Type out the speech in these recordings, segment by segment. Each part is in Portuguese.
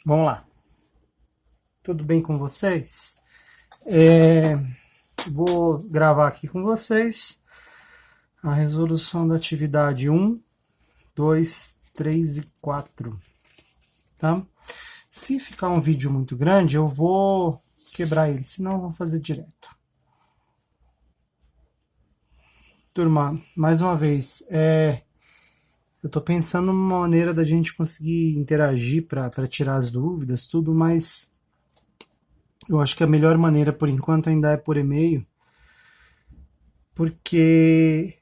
Vamos lá. Tudo bem com vocês? É, Vou gravar aqui com vocês a resolução da atividade 1, 2, 3 e 4, tá? Se ficar um vídeo muito grande, eu vou quebrar ele, senão eu vou fazer direto. Turma, mais uma vez, eu estou pensando numa maneira da gente conseguir interagir para tirar as dúvidas, tudo, mas eu acho que a melhor maneira, por enquanto, ainda é por e-mail, porque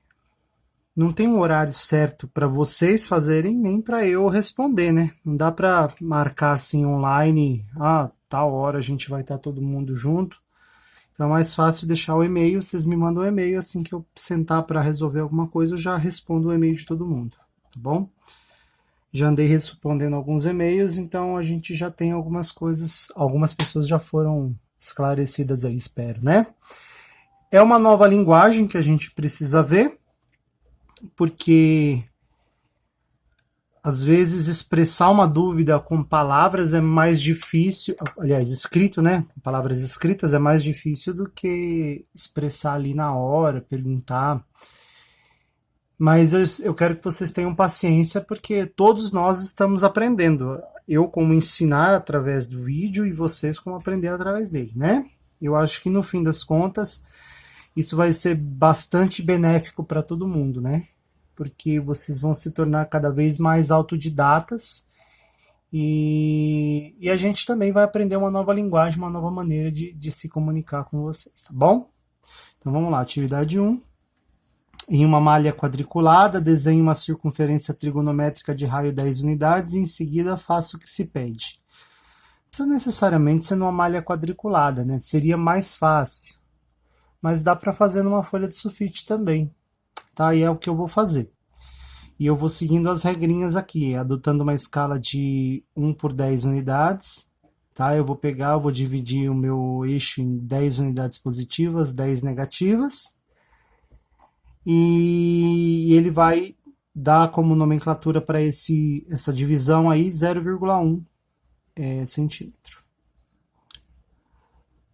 não tem um horário certo para vocês fazerem nem para eu responder, né? Não dá para marcar assim online, tal hora a gente vai estar todo mundo junto. Então é mais fácil deixar o e-mail, vocês me mandam um e-mail assim que eu sentar para resolver alguma coisa, eu já respondo o e-mail de todo mundo, tá bom? Já andei respondendo alguns e-mails, então a gente já tem algumas coisas, algumas pessoas já foram esclarecidas aí, espero, né? É uma nova linguagem que a gente precisa ver, porque às vezes expressar uma dúvida com palavras é mais difícil, aliás, escrito, né? Palavras escritas é mais difícil do que expressar ali na hora, perguntar. Mas eu quero que vocês tenham paciência, porque todos nós estamos aprendendo. Eu como ensinar através do vídeo e vocês como aprender através dele, né? Eu acho que no fim das contas isso vai ser bastante benéfico para todo mundo, né? Porque vocês vão se tornar cada vez mais autodidatas e a gente também vai aprender uma nova linguagem, uma nova maneira de se comunicar com vocês, tá bom? Então vamos lá, atividade 1. Em uma malha quadriculada, desenhe uma circunferência trigonométrica de raio 10 unidades e em seguida faça o que se pede. Não precisa necessariamente ser numa malha quadriculada, né? Seria mais fácil. Mas dá para fazer numa folha de sulfite também, tá? E é o que eu vou fazer. E eu vou seguindo as regrinhas aqui, adotando uma escala de 1 por 10 unidades, tá? Eu vou dividir o meu eixo em 10 unidades positivas, 10 negativas, e ele vai dar como nomenclatura para essa divisão aí 0,1 centímetro.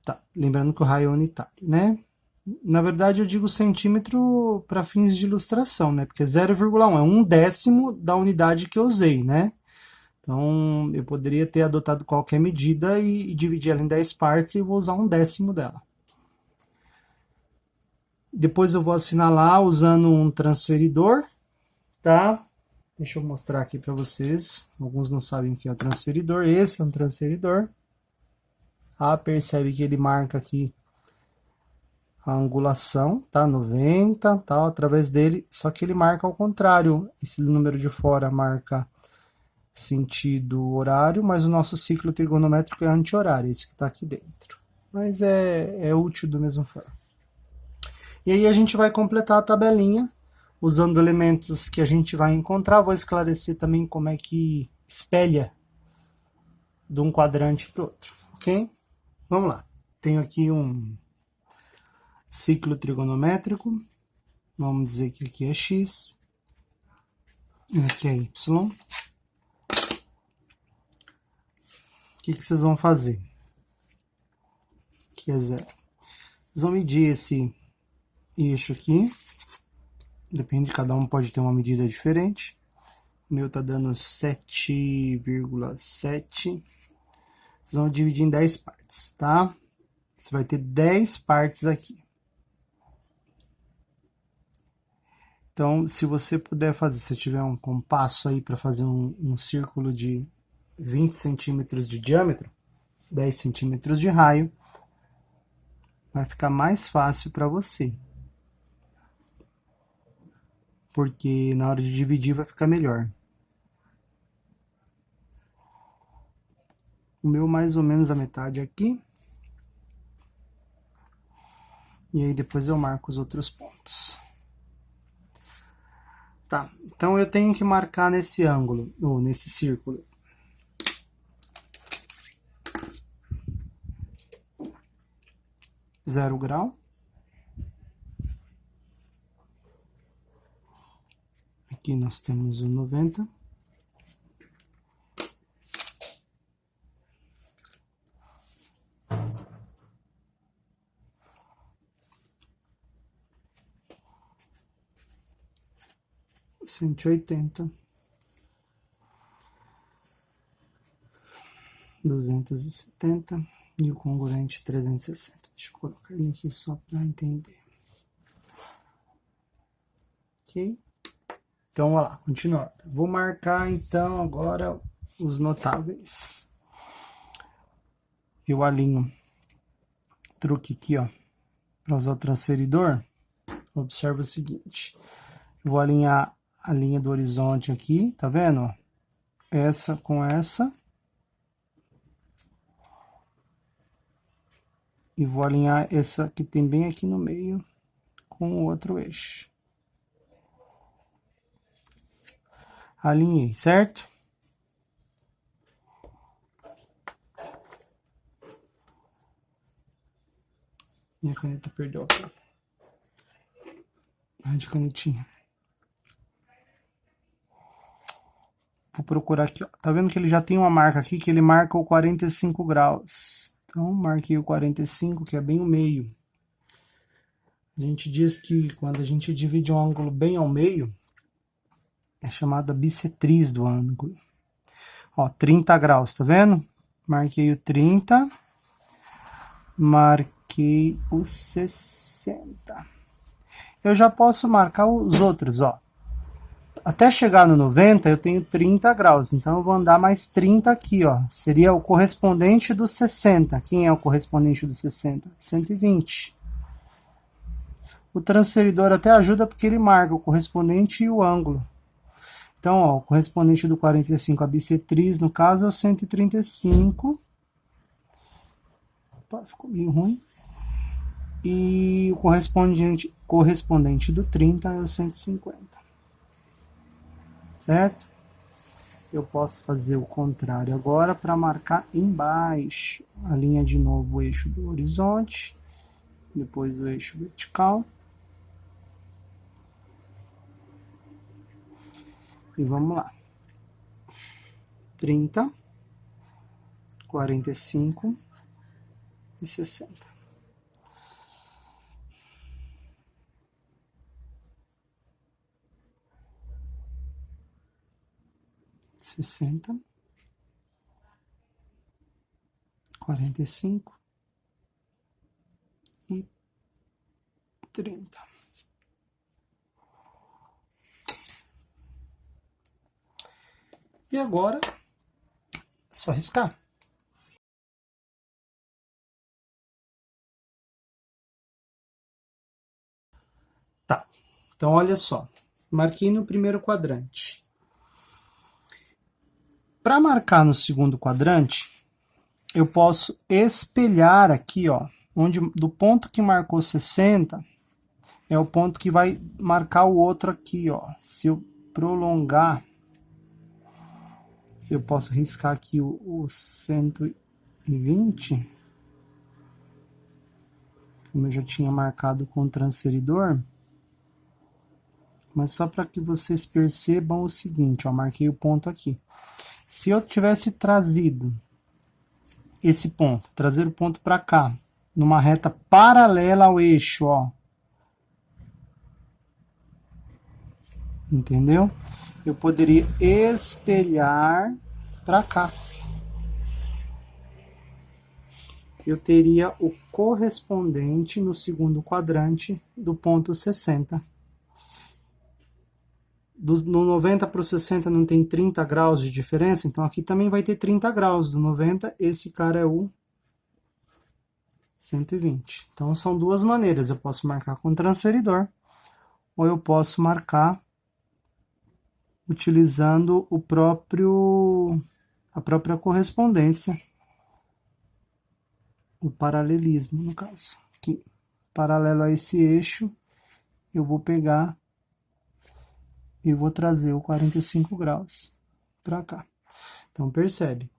Tá, lembrando que o raio é unitário, né? Na verdade, eu digo centímetro para fins de ilustração, né? Porque 0,1 é um décimo da unidade que eu usei, né? Então, eu poderia ter adotado qualquer medida e dividir ela em 10 partes e vou usar um décimo dela. Depois eu vou assinalar usando um transferidor, tá? Deixa eu mostrar aqui para vocês. Alguns não sabem o que é o transferidor. Esse é um transferidor. Percebe que ele marca aqui a angulação, tá? 90, tal, através dele. Só que ele marca ao contrário. Esse número de fora marca sentido horário, mas o nosso ciclo trigonométrico é anti-horário, esse que está aqui dentro. Mas é útil do mesmo forma. E aí a gente vai completar a tabelinha usando elementos que a gente vai encontrar. Vou esclarecer também como é que espelha de um quadrante para o outro, ok? Vamos lá. Tenho aqui um ciclo trigonométrico. Vamos dizer que aqui é x, aqui é y. O que vocês vão fazer? Aqui é zero. Vocês vão medir esse eixo aqui. Depende, cada um pode ter uma medida diferente. O meu tá dando 7,7. Vocês vão dividir em 10 partes, tá? Você vai ter 10 partes aqui. Então, se você puder fazer, se tiver um compasso aí para fazer um círculo de 20 centímetros de diâmetro, 10 centímetros de raio, vai ficar mais fácil para você. Porque na hora de dividir vai ficar melhor. O meu mais ou menos a metade aqui. E aí depois eu marco os outros pontos. Tá, então eu tenho que marcar nesse ângulo, ou nesse círculo, 0 grau. Aqui nós temos o 90. 180, 270 e o congruente 360. Deixa eu colocar ele aqui só para entender. Ok? Então, vamos lá, continuando. Vou marcar, então, agora os notáveis. Eu alinho truque aqui, ó, para usar o transferidor. Observa o seguinte. Eu vou alinhar a linha do horizonte aqui, tá vendo? Essa com essa. E vou alinhar essa que tem bem aqui no meio com o outro eixo. Alinhei, certo? Minha caneta perdeu a cor. Ah, de canetinha. Vou procurar aqui, ó. Tá vendo que ele já tem uma marca aqui, que ele marca o 45 graus. Então, marquei o 45, que é bem o meio. A gente diz que quando a gente divide um ângulo bem ao meio, é chamada bissetriz do ângulo. Ó, 30 graus, tá vendo? Marquei o 30. Marquei o 60. Eu já posso marcar os outros, ó. Até chegar no 90, eu tenho 30 graus. Então, eu vou andar mais 30 aqui, ó. Seria o correspondente do 60. Quem é o correspondente do 60? 120. O transferidor até ajuda porque ele marca o correspondente e o ângulo. Então, ó, o correspondente do 45, a bissetriz, no caso, é o 135. Opa, ficou meio ruim. E o correspondente do 30 é o 150. Certo? Eu posso fazer o contrário agora para marcar embaixo. Alinha de novo o eixo do horizonte, depois o eixo vertical. E vamos lá. 30, 45 e 60. 60, 45 e 30. E agora, é só riscar. Tá, então olha só. Marquei no primeiro quadrante. Para marcar no segundo quadrante, eu posso espelhar aqui, ó, onde do ponto que marcou 60 é o ponto que vai marcar o outro aqui, ó. Se eu prolongar, se eu posso riscar aqui o 120, como eu já tinha marcado com o transferidor, mas só para que vocês percebam o seguinte, ó, marquei o ponto aqui. Se eu tivesse trazido esse ponto, trazer o ponto para cá, numa reta paralela ao eixo, ó. Entendeu? Eu poderia espelhar para cá. Eu teria o correspondente no segundo quadrante do ponto 60. No 90 para o 60 não tem 30 graus de diferença, então aqui também vai ter 30 graus. Do 90, esse cara é o 120. Então são duas maneiras, eu posso marcar com transferidor, ou eu posso marcar utilizando a própria correspondência, o paralelismo, no caso. Aqui, paralelo a esse eixo, eu vou pegar e vou trazer o 45 graus para cá. Então, percebe,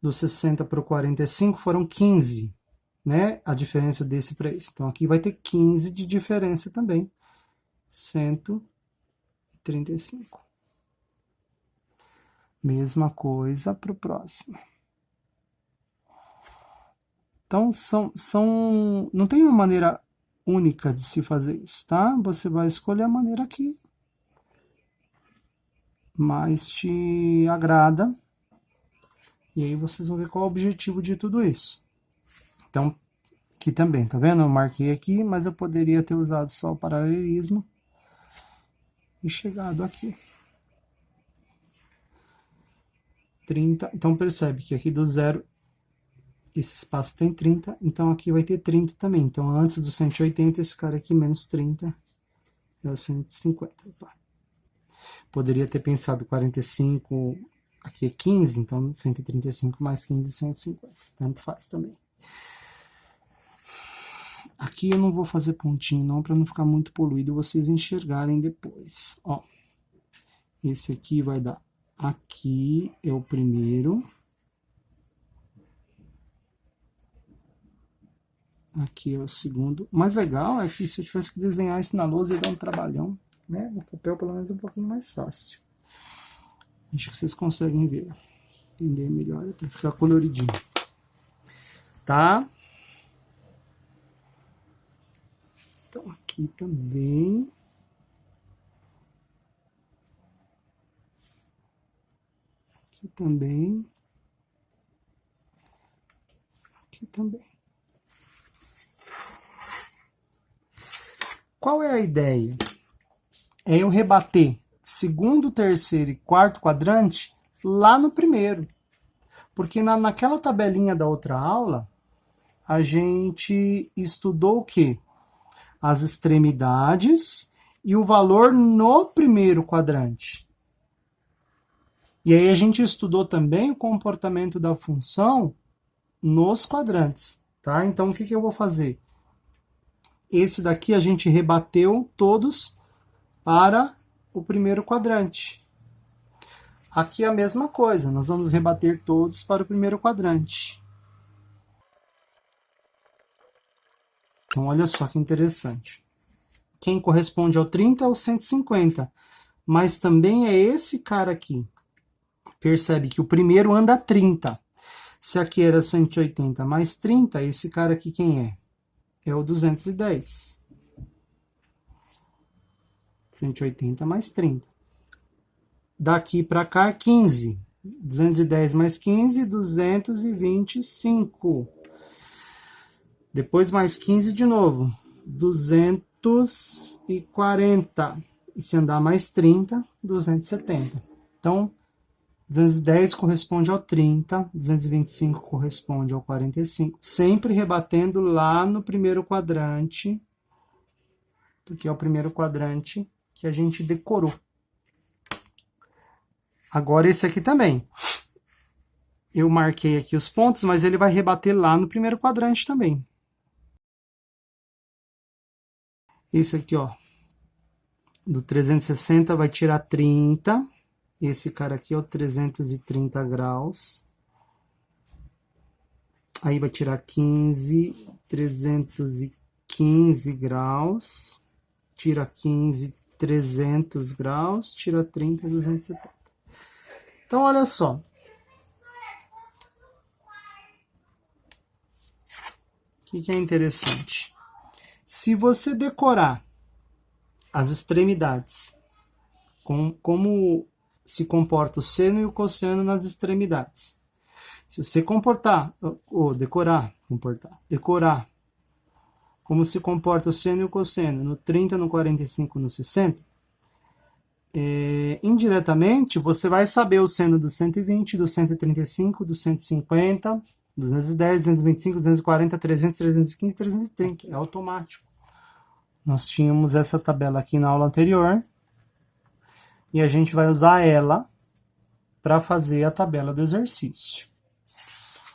do 60 para o 45 foram 15, né? A diferença desse para esse. Então, aqui vai ter 15 de diferença também. 135. Mesma coisa para o próximo. Então, não tem uma maneira única de se fazer isso, tá? Você vai escolher a maneira que mais te agrada. E aí vocês vão ver qual é o objetivo de tudo isso. Então, aqui também, tá vendo? Eu marquei aqui, mas eu poderia ter usado só o paralelismo e chegado aqui. 30, então percebe que aqui do zero, esse espaço tem 30, então aqui vai ter 30 também. Então antes do 180, esse cara aqui menos 30 é o 150. Poderia ter pensado 45, aqui é 15, então 135 mais 15, 150. Tanto faz também. Aqui eu não vou fazer pontinho não, para não ficar muito poluído, vocês enxergarem depois. Ó, esse aqui vai dar, aqui é o primeiro. Aqui é o segundo. O mais legal é que se eu tivesse que desenhar isso na lousa ia dar um trabalhão, né? No papel pelo menos é um pouquinho mais fácil. Acho que vocês conseguem ver. Entender melhor, até ficar coloridinho. Tá? Então aqui também. Aqui também. Aqui também. Qual é a ideia? É eu rebater segundo, terceiro e quarto quadrante lá no primeiro. Porque naquela tabelinha da outra aula, a gente estudou o quê? As extremidades e o valor no primeiro quadrante. E aí a gente estudou também o comportamento da função nos quadrantes, tá? Então, o que eu vou fazer? Esse daqui a gente rebateu todos para o primeiro quadrante. Aqui é a mesma coisa, nós vamos rebater todos para o primeiro quadrante. Então, olha só que interessante. Quem corresponde ao 30 é o 150, mas também é esse cara aqui. Percebe que o primeiro anda 30. Se aqui era 180 mais 30, esse cara aqui quem é? É o 210. 180 mais 30. Daqui para cá, 15. 210 mais 15, 225. Depois mais 15 de novo. 240. E se andar mais 30, 270. Então, 210 corresponde ao 30, 225 corresponde ao 45, sempre rebatendo lá no primeiro quadrante, porque é o primeiro quadrante que a gente decorou. Agora esse aqui também. Eu marquei aqui os pontos, mas ele vai rebater lá no primeiro quadrante também. Esse aqui, ó, do 360 vai tirar 30. Esse cara aqui é o 330 graus. Aí vai tirar 15, 315 graus. Tira 15, 300 graus. Tira 30, 270. Então, olha só. O que é interessante? Se você decorar as extremidades, como se comporta o seno e o cosseno nas extremidades. Se você decorar como se comporta o seno e o cosseno no 30, no 45, no 60, indiretamente você vai saber o seno do 120, do 135, do 150, 210, 225, 240, 300, 315, 330. É automático. Nós tínhamos essa tabela aqui na aula anterior. E a gente vai usar ela para fazer a tabela do exercício.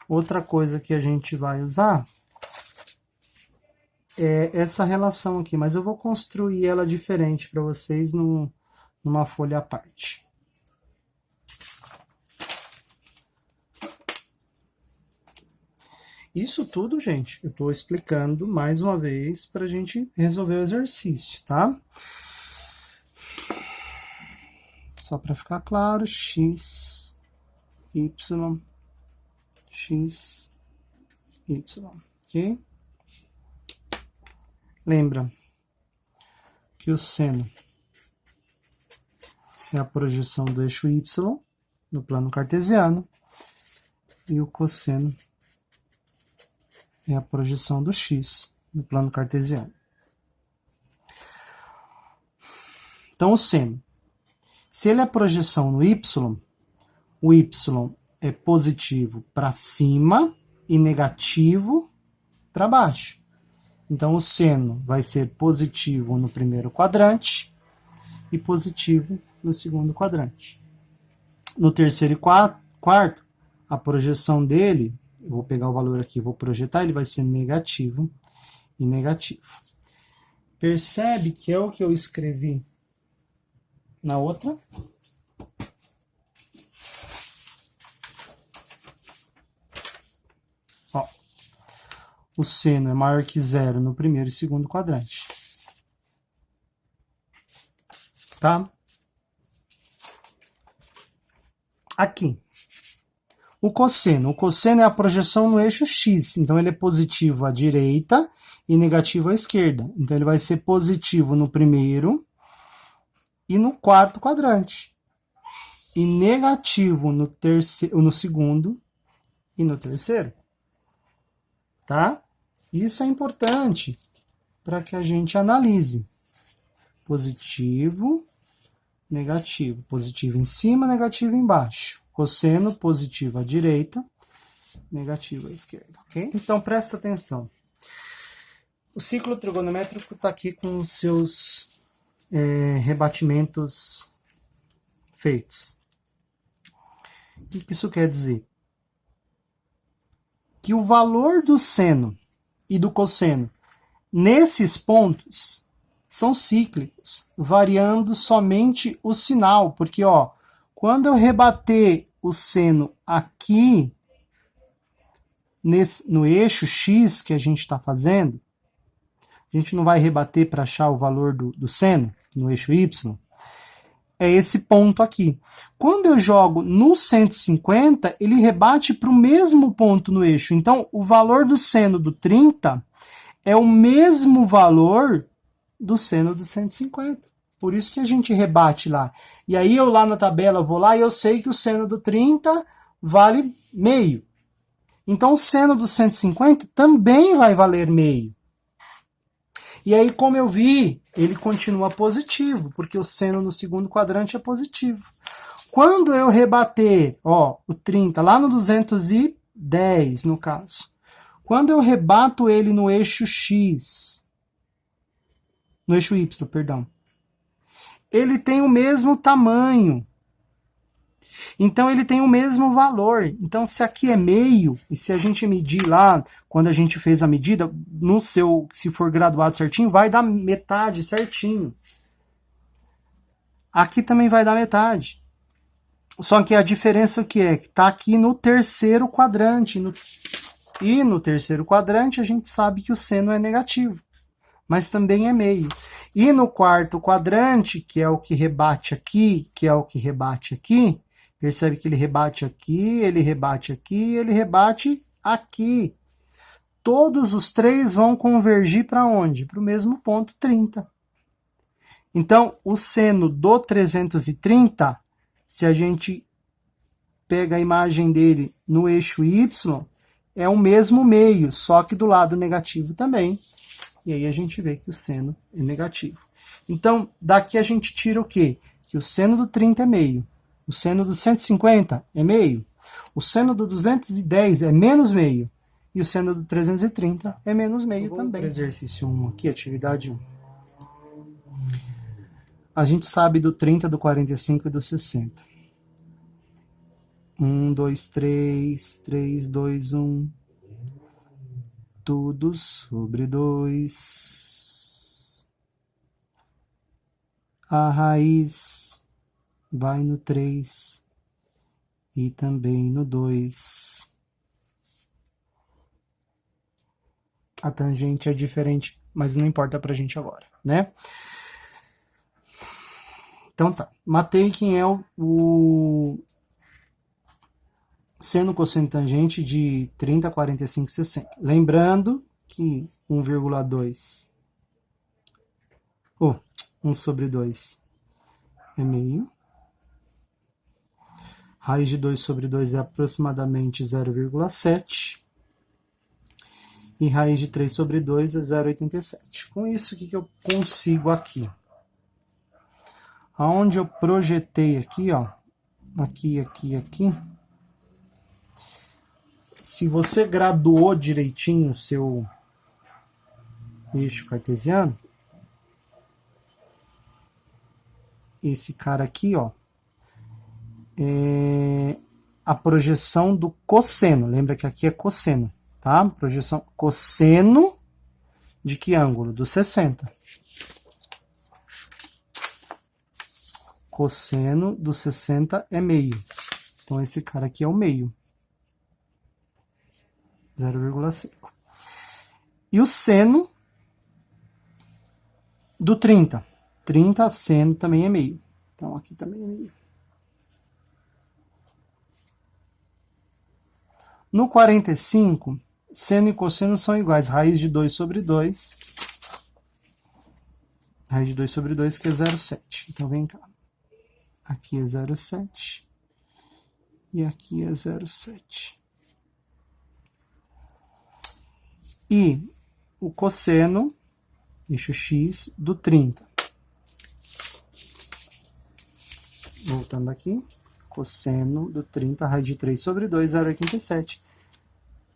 Outra coisa que a gente vai usar é essa relação aqui, mas eu vou construir ela diferente para vocês numa folha à parte. Isso tudo, gente, eu estou explicando mais uma vez para a gente resolver o exercício, tá? Só para ficar claro, x, y, x, y, ok? Lembra que o seno é a projeção do eixo y no plano cartesiano. E o cosseno é a projeção do x no plano cartesiano. Então, o seno. Se ele é projeção no y, o y é positivo para cima e negativo para baixo. Então, o seno vai ser positivo no primeiro quadrante e positivo no segundo quadrante. No terceiro e quarto, a projeção dele, eu vou pegar o valor aqui, vou projetar, ele vai ser negativo e negativo. Percebe que é o que eu escrevi na outra? Ó, o seno é maior que zero no primeiro e segundo quadrante. Tá? Aqui. O cosseno. O cosseno é a projeção no eixo x. Então, ele é positivo à direita e negativo à esquerda. Então, ele vai ser positivo no primeiro e no quarto quadrante. E negativo no segundo e no terceiro. Tá? Isso é importante para que a gente analise. Positivo, negativo. Positivo em cima, negativo embaixo. Cosseno positivo à direita, negativo à esquerda. Ok? Então, presta atenção. O ciclo trigonométrico está aqui com os seus rebatimentos feitos. O que isso quer dizer? Que o valor do seno e do cosseno nesses pontos são cíclicos, variando somente o sinal, porque ó, quando eu rebater o seno aqui no eixo x que a gente está fazendo, a gente não vai rebater para achar o valor do seno no eixo y, é esse ponto aqui. Quando eu jogo no 150, ele rebate para o mesmo ponto no eixo. Então, o valor do seno do 30 é o mesmo valor do seno do 150. Por isso que a gente rebate lá. E aí eu lá na tabela vou lá e eu sei que o seno do 30 vale meio. Então, o seno do 150 também vai valer meio. E aí, como eu vi, ele continua positivo, porque o seno no segundo quadrante é positivo. Quando eu rebater, ó, o 30 lá no 210, no caso, quando eu rebato ele no eixo x, no eixo y, perdão, ele tem o mesmo tamanho. Então, ele tem o mesmo valor. Então, se aqui é meio, e se a gente medir lá, quando a gente fez a medida, no seu, se for graduado certinho, vai dar metade certinho. Aqui também vai dar metade. Só que a diferença o que é? Que está aqui no terceiro quadrante. E no terceiro quadrante, a gente sabe que o seno é negativo. Mas também é meio. E no quarto quadrante, que é o que rebate aqui, que é o que rebate aqui, percebe que ele rebate aqui, ele rebate aqui, ele rebate aqui. Todos os três vão convergir para onde? Para o mesmo ponto 30. Então, o seno do 330, se a gente pega a imagem dele no eixo y, é o mesmo meio, só que do lado negativo também. E aí a gente vê que o seno é negativo. Então, daqui a gente tira o quê? Que o seno do 30 é meio. O seno do 150 é meio. O seno do 210 é menos meio. E o seno do 330 é menos meio também. Exercício 1 aqui, atividade 1. A gente sabe do 30, do 45 e do 60. 1, 2, 3, 3, 2, 1. Tudo sobre 2. A raiz vai no 3 e também no 2. A tangente é diferente, mas não importa pra gente agora, né? Então tá, matei quem é o seno, cosseno e tangente de 30, 45 e 60. Lembrando que 1,2, 1 sobre 2 é meio. Raiz de 2 sobre 2 é aproximadamente 0,7. E raiz de 3 sobre 2 é 0,87. Com isso, o que eu consigo aqui? Aonde eu projetei aqui, ó, aqui, se você graduou direitinho o seu eixo cartesiano, esse cara aqui, ó, é a projeção do cosseno. Lembra que aqui é cosseno, tá? Projeção cosseno de que ângulo? Do 60. Cosseno do 60 é meio. Então, esse cara aqui é o meio. 0,5. E o seno do 30. 30, seno também é meio. Então, aqui também é meio. No 45, seno e cosseno são iguais. Raiz de 2 sobre 2. Raiz de 2 sobre 2, que é 0,7. Então, vem cá. Aqui é 0,7. E aqui é 0,7. E o cosseno, eixo x, do 30. Voltando aqui. Cosseno do 30, raiz de 3 sobre 2, 0,87.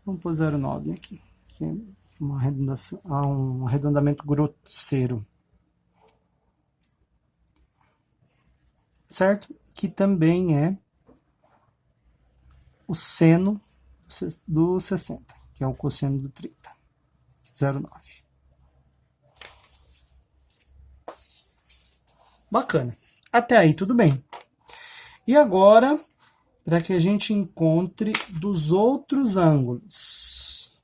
Vamos pôr 0,9 aqui, que é um arredondamento grosseiro. Certo? Que também é o seno do 60, que é o cosseno do 30, 0,9. Bacana. Até aí tudo bem. E agora, para que a gente encontre dos outros ângulos.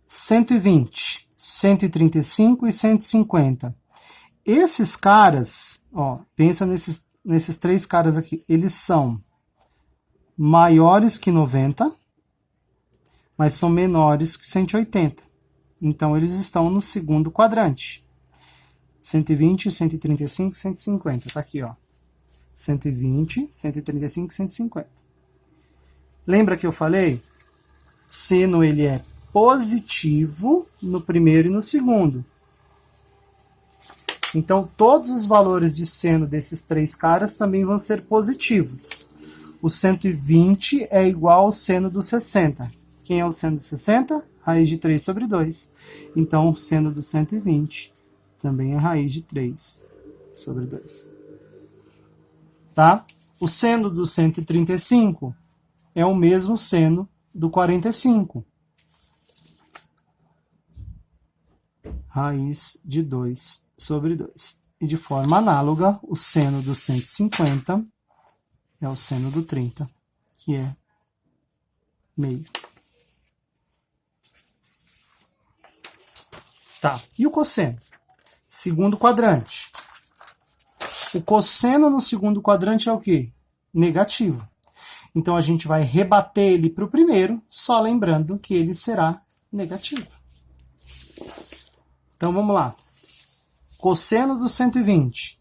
120, 135 e 150. Esses caras, ó, pensa nesses três caras aqui, eles são maiores que 90, mas são menores que 180. Então, eles estão no segundo quadrante. 120, 135, 150. Tá aqui, ó. 120, 135, 150. Lembra que eu falei? Seno, ele é positivo no primeiro e no segundo. Então, todos os valores de seno desses três caras também vão ser positivos. O 120 é igual ao seno do 60. Quem é o seno do 60? Raiz de 3 sobre 2. Então, o seno do 120 também é raiz de 3 sobre 2. Tá? O seno do 135 é o mesmo seno do 45. Raiz de 2 sobre 2. E de forma análoga, o seno do 150 é o seno do 30, que é meio. Tá, e o cosseno? Segundo quadrante. O cosseno no segundo quadrante é o quê? Negativo. Então, a gente vai rebater ele para o primeiro, só lembrando que ele será negativo. Então, vamos lá. Cosseno do 120.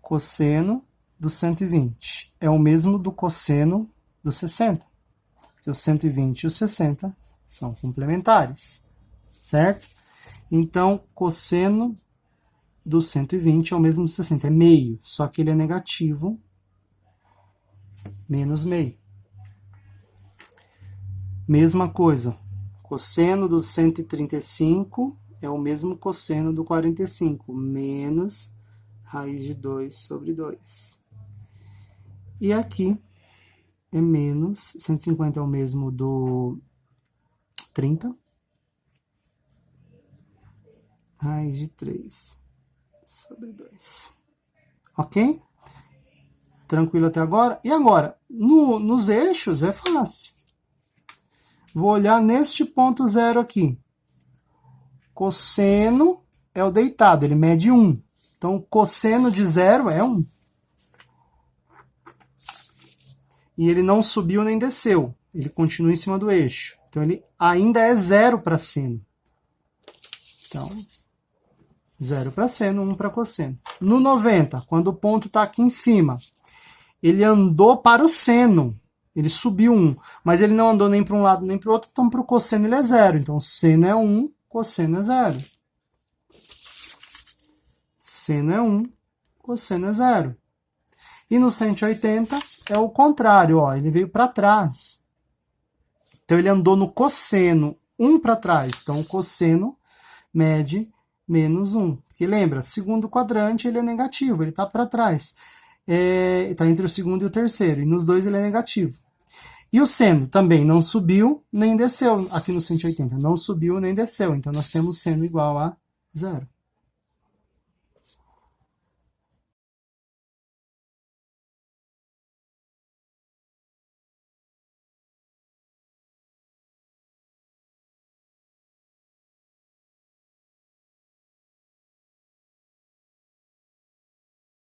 Cosseno do 120 é o mesmo do cosseno do 60. Porque o 120 e o 60 são complementares, certo? Então, cosseno do 120 é o mesmo do 60, é meio, só que ele é negativo, menos meio. Mesma coisa, cosseno do 135 é o mesmo cosseno do 45, menos raiz de 2 sobre 2. E aqui é menos, 150 é o mesmo do 30, raiz de 3 sobre 2. Ok? Tranquilo até agora? E agora, nos eixos é fácil. Vou olhar neste ponto zero aqui. Cosseno é o deitado, ele mede 1. Então, o cosseno de 0 é 1. E ele não subiu nem desceu. Ele continua em cima do eixo. Então, ele ainda é 0 para seno. Então, 0 para seno, 1 para cosseno. No 90, quando o ponto está aqui em cima, ele andou para o seno. Ele subiu 1, mas ele não andou nem para um lado nem para o outro, então para o cosseno ele é 0. Então, seno é 1, cosseno é 0. Seno é 1, cosseno é 0. E no 180 é o contrário, ó, ele veio para trás. Então, ele andou no cosseno 1 para trás. Então, o cosseno mede menos 1. Porque lembra, segundo quadrante ele é negativo, ele está para trás. Está entre o segundo e o terceiro, e nos dois ele é negativo. E o seno também não subiu nem desceu aqui no 180, não subiu nem desceu, então nós temos seno igual a 0.